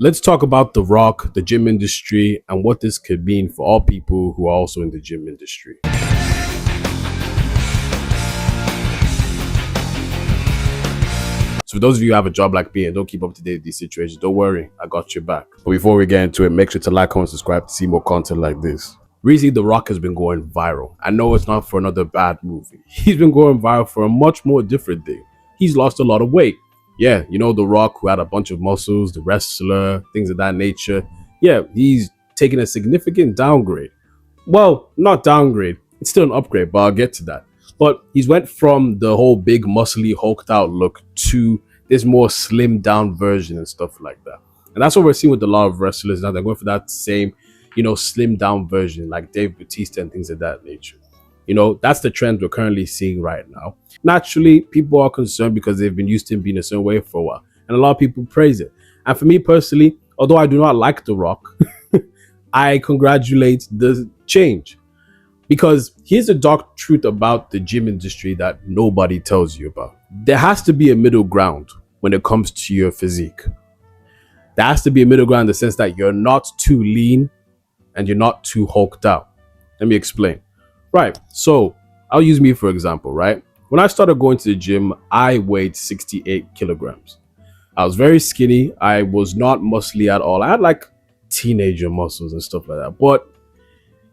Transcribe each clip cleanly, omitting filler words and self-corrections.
Let's talk about The Rock, the gym industry, and what this could mean for all people who are also in the gym industry. So for those of you who have a job like me and don't keep up to date with these situations, don't worry, I got your back. But before we get into it, make sure to like, comment, subscribe to see more content like this. Recently, The Rock has been going viral. I know it's not for another bad movie. He's been going viral for a much more different thing. He's lost a lot of weight. Yeah, you know The Rock, who had a bunch of muscles, the wrestler, things of that nature. Yeah, he's taken a significant downgrade. Well, not downgrade. It's still an upgrade, but I'll get to that. But he's went from the whole big, muscly, hulked out look to this more slimmed down version and stuff like that. And that's what we're seeing with a lot of wrestlers now. They're going for that same, slimmed down version, like Dave Bautista and things of that nature. That's the trend we're currently seeing right now. Naturally, people are concerned because they've been used to him being a certain way for a while. And a lot of people praise it. And for me personally, although I do not like The Rock, I congratulate the change. Because here's the dark truth about the gym industry that nobody tells you about. There has to be a middle ground when it comes to your physique. There has to be a middle ground in the sense that you're not too lean and you're not too hulked out. Let me explain. Right, so I'll use me for example, right? When I started going to the gym, I weighed 68 kilograms. I was very skinny. I was not muscly at all. I had like teenager muscles and stuff like that. But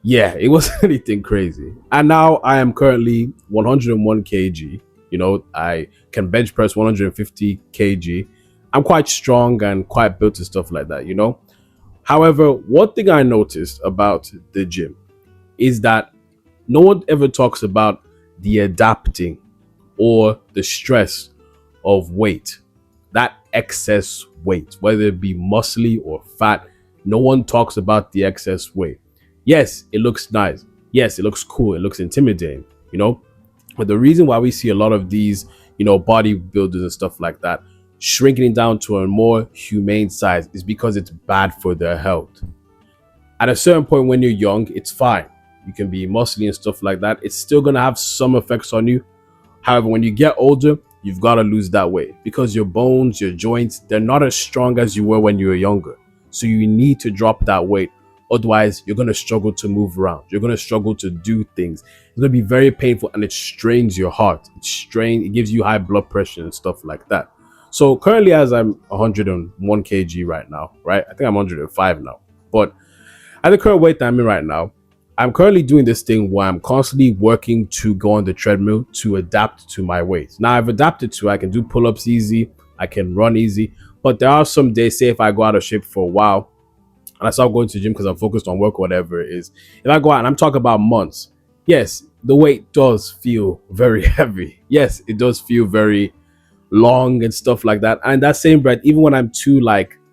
yeah, it wasn't anything crazy. And now I am currently 101 kg. I can bench press 150 kg. I'm quite strong and quite built and stuff like that. However, one thing I noticed about the gym is that no one ever talks about the adapting or the stress of weight, that excess weight, whether it be muscly or fat. No one talks about the excess weight. Yes, it looks nice. Yes, it looks cool. It looks intimidating. But the reason why we see a lot of these, bodybuilders and stuff like that, shrinking it down to a more humane size is because it's bad for their health. At a certain point when you're young, it's fine. You can be muscly and stuff like that. It's still going to have some effects on you. However, when you get older, you've got to lose that weight because your bones, your joints, they're not as strong as you were when you were younger. So you need to drop that weight. Otherwise, you're going to struggle to move around. You're going to struggle to do things. It's going to be very painful and it strains your heart. It gives you high blood pressure and stuff like that. So currently, as I'm 101 kg right now, right? I think I'm 105 now. But at the current weight that I'm in right now, I'm currently doing this thing where I'm constantly working to go on the treadmill to adapt to my weight. Now I've adapted to, I can do pull-ups easy. I can run easy. But there are some days, say if I go out of shape for a while, and I start going to the gym because I'm focused on work or whatever it is. If I go out and I'm talking about months, yes, the weight does feel very heavy. Yes, it does feel very long and stuff like that. And that same breath, even when I'm too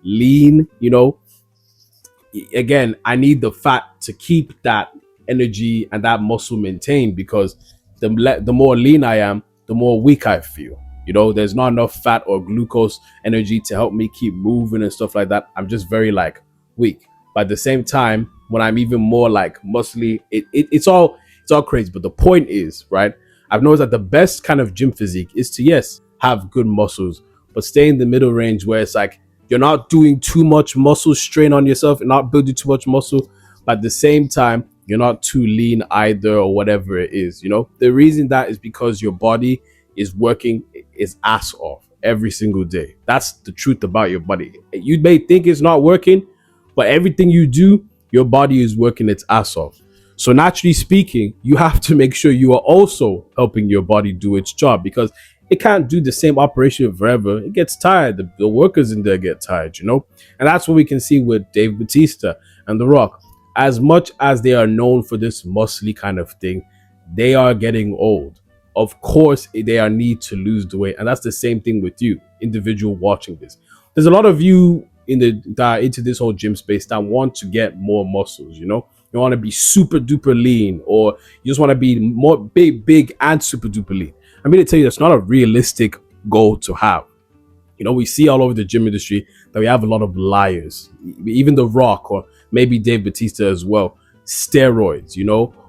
lean, again, I need the fat to keep that energy and that muscle maintained because the more lean I am, the more weak I feel. There's not enough fat or glucose energy to help me keep moving and stuff like that. I'm just very weak. But at the same time, when I'm even more muscly, it's all crazy. But the point is, right, I've noticed that the best kind of gym physique is to, yes, have good muscles, but stay in the middle range where it's you're not doing too much muscle strain on yourself and not building too much muscle, but at the same time, you're not too lean either or whatever it is. The reason that is because your body is working its ass off every single day. That's the truth about your body. You may think it's not working, but everything you do, your body is working its ass off. So naturally speaking, you have to make sure you are also helping your body do its job because it can't do the same operation forever. It gets tired. The workers in there get tired, And that's what we can see with Dave Bautista and The Rock. As much as they are known for this muscly kind of thing, they are getting old. Of course, they are need to lose the weight. And that's the same thing with you, individual watching this. There's a lot of you into this whole gym space that want to get more muscles, You want to be super duper lean, or you just want to be more big and super duper lean. I'm going to tell you that's not a realistic goal to have. We see all over the gym industry that we have a lot of liars, even The Rock or maybe Dave Bautista as well, steroids,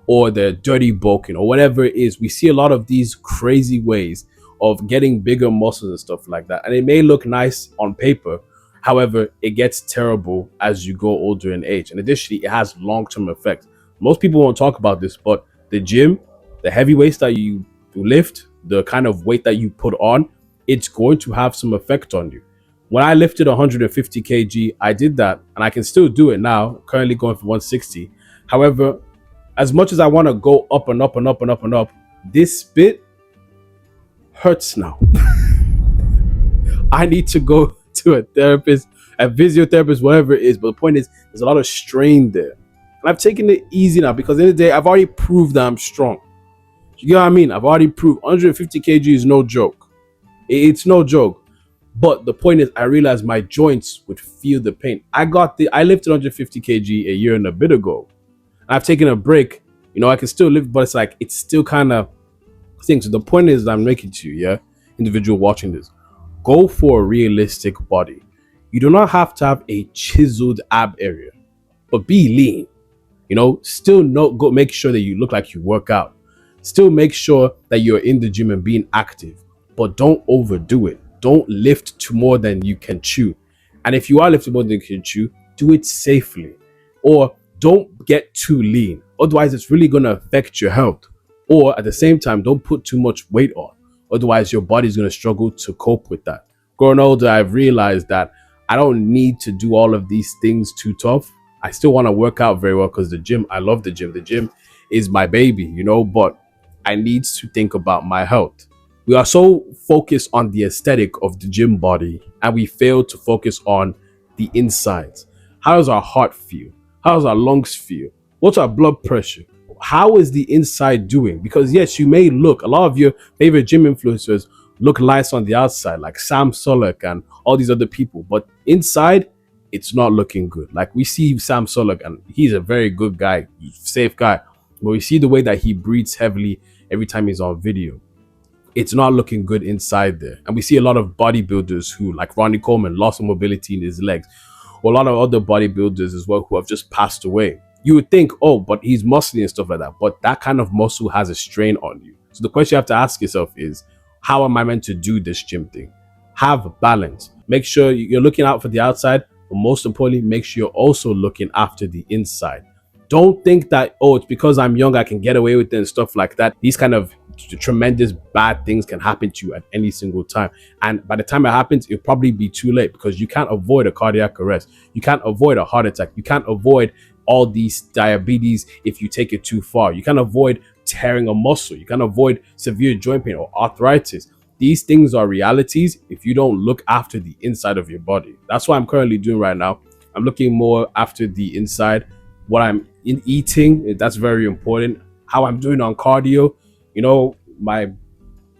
or the dirty bulking or whatever it is. We see a lot of these crazy ways of getting bigger muscles and stuff like that. And it may look nice on paper. However, it gets terrible as you grow older in age. And additionally, it has long-term effects. Most people won't talk about this, but the gym, the heavy weights that you lift, the kind of weight that you put on, it's going to have some effect on you. When I lifted 150 kg, I did that, and I can still do it now, currently going for 160. However, as much as I want to go up and up and up and up and up, this bit hurts now. I need to go to a therapist, a physiotherapist, whatever it is. But the point is, there's a lot of strain there. And I've taken it easy now because at the end of the day, I've already proved that I'm strong. You get what I mean? I've already proved 150 kg is no joke. It's no joke. But the point is, I realized my joints would feel the pain. I lifted 150 kg a year and a bit ago. And I've taken a break. You know, I can still lift, but it's like, it's still kind of things. So the point is that I'm making to you, yeah, individual watching this, go for a realistic body. You do not have to have a chiseled ab area, but be lean. You know, still go make sure that you look like you work out. Still make sure that you're in the gym and being active, but don't overdo it. Don't lift to more than you can chew. And if you are lifting more than you can chew, do it safely. Or don't get too lean. Otherwise, it's really going to affect your health. Or at the same time, don't put too much weight on. Otherwise, your body's going to struggle to cope with that. Growing older, I've realized that I don't need to do all of these things too tough. I still want to work out very well because the gym, I love the gym. The gym is my baby, you know, but I need to think about my health. We are so focused on the aesthetic of the gym body and we fail to focus on the insides. How does our heart feel? How does our lungs feel? What's our blood pressure? How is the inside doing? Because yes, you may look, a lot of your favorite gym influencers look nice on the outside, like Sam Sulek and all these other people, but inside, it's not looking good. Like we see Sam Sulek and he's a very good guy, safe guy, but we see the way that he breathes heavily every time he's on video. It's not looking good inside there. And we see a lot of bodybuilders who, like Ronnie Coleman, lost mobility in his legs, or a lot of other bodybuilders as well who have just passed away. You would think, oh, but he's muscly and stuff like that. But that kind of muscle has a strain on you. So the question you have to ask yourself is, how am I meant to do this gym thing? Have balance. Make sure you're looking out for the outside, but most importantly, make sure you're also looking after the inside. Don't think that, oh, it's because I'm young, I can get away with it and stuff like that. These kind of tremendous bad things can happen to you at any single time. And by the time it happens, it'll probably be too late because you can't avoid a cardiac arrest. You can't avoid a heart attack. You can't avoid all these diabetes if you take it too far. You can't avoid tearing a muscle. You can't avoid severe joint pain or arthritis. These things are realities if you don't look after the inside of your body. That's what I'm currently doing right now. I'm looking more after the inside, what I'm eating, that's very important. How I'm doing on cardio, you know, my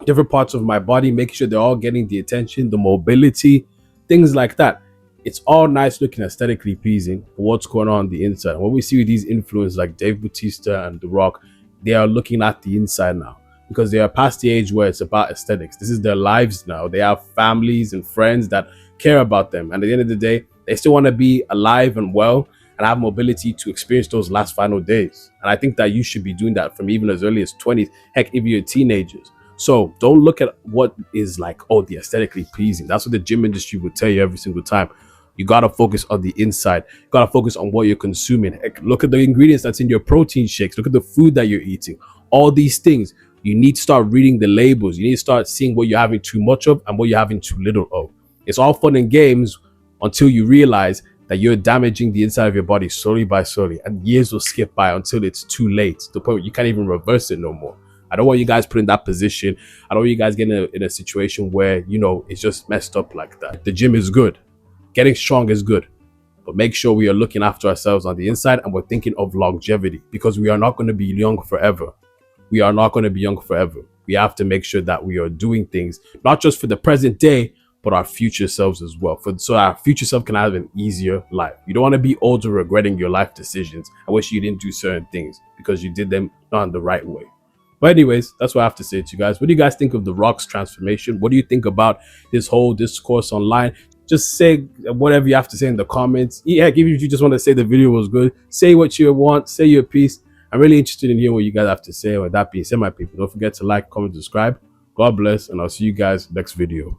different parts of my body, making sure they're all getting the attention, the mobility, things like that. It's all nice looking, aesthetically pleasing, but what's going on the inside? When we see with these influencers like Dave Bautista and The Rock, they are looking at the inside now because they are past the age where it's about aesthetics. This is their lives now. They have families and friends that care about them. And at the end of the day, they still want to be alive and well and have mobility to experience those last final days. And I think that you should be doing that from even as early as 20s, heck, if you're teenagers. So don't look at what is like, oh, the aesthetically pleasing. That's what the gym industry will tell you every single time. You got to focus on the inside. You got to focus on what you're consuming. Heck, look at the ingredients that's in your protein shakes. Look at the food that you're eating. All these things, you need to start reading the labels. You need to start seeing what you're having too much of and what you're having too little of. It's all fun and games until you realize that you're damaging the inside of your body slowly by slowly, and years will skip by until it's too late, to the point where you can't even reverse it no more. I don't want you guys put in that position. I don't want you guys getting in a situation where, you know, it's just messed up like that. The gym is good. Getting strong is good. But make sure we are looking after ourselves on the inside and we're thinking of longevity, because we are not going to be young forever. We are not going to be young forever. We have to make sure that we are doing things, not just for the present day, but our future selves as well. So our future self can have an easier life. You don't want to be older regretting your life decisions. I wish you didn't do certain things because you did them not in the right way. But anyways, that's what I have to say to you guys. What do you guys think of The Rock's transformation? What do you think about this whole discourse online? Just say whatever you have to say in the comments. Yeah, if you just want to say the video was good, say what you want, say your piece. I'm really interested in hearing what you guys have to say. With that being said, my people, don't forget to like, comment, subscribe. God bless, and I'll see you guys next video.